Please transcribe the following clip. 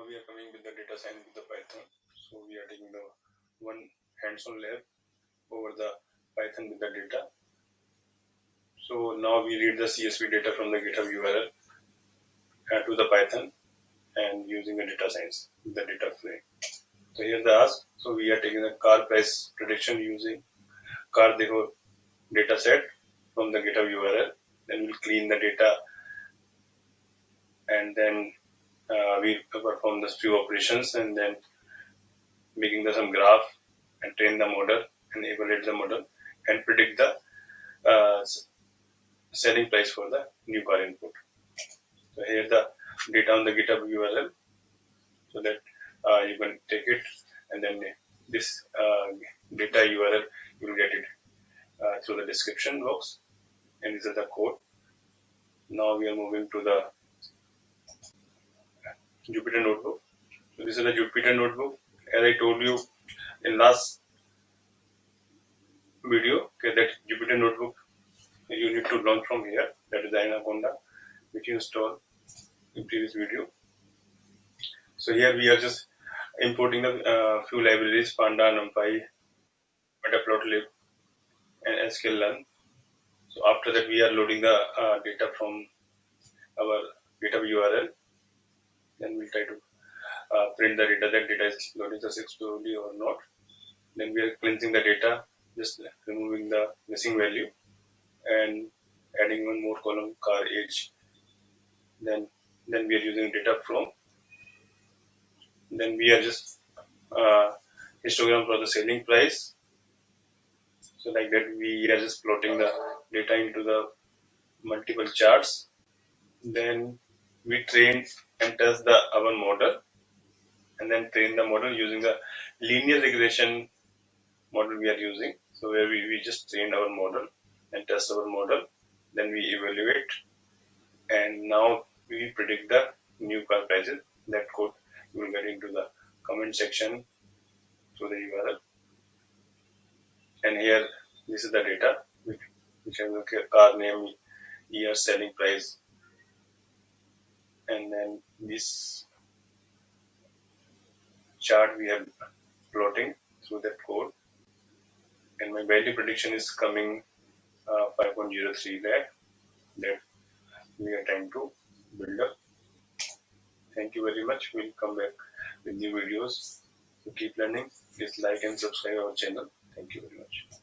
we are coming with the data science with the Python. So we are taking the one hands-on lab over the Python with the data. So now we read the CSV data from the GitHub URL to the Python and using the data science with the data frame. So here's the ask. So we are taking the car price prediction using car data set from the GitHub URL. Then we'll clean the data and then we perform the few operations and then making some graph and train the model and evaluate the model and predict the selling price for the new car input. So here's the data on the GitHub URL so that you can take it and then this data URL you will get it through the description box, and this is the code. Now we are moving to the Jupyter notebook. So this is the Jupyter notebook. As I told you in last video, okay, that Jupyter notebook you need to learn from here. That is the Anaconda, which you installed in previous video. So here we are just importing a few libraries: Panda, NumPy, matplotlib, and sklearn. So after that, we are loading the data from our GitHub URL. Then we'll try to print the data. That data is loading successfully or not. Then we are cleansing the data, just removing the missing value and adding one more column, car age. Then we are using data from. Then we are just histogram for the selling price. So like that, we are just plotting the data into the multiple charts. Then we train and test our model, and then train the model using the linear regression model we are using. So where we just train our model and test our model, then we evaluate, and now we predict the new car prices. That code you will get into the comment section through the URL. And here, this is the data, which has a car name, year, selling price, and then this chart we are plotting through that code. And my value prediction is coming 5.03 lakh that we are trying to build up. Thank you very much. We'll come back with new videos. So keep learning. Please like and subscribe our channel. Thank you very much.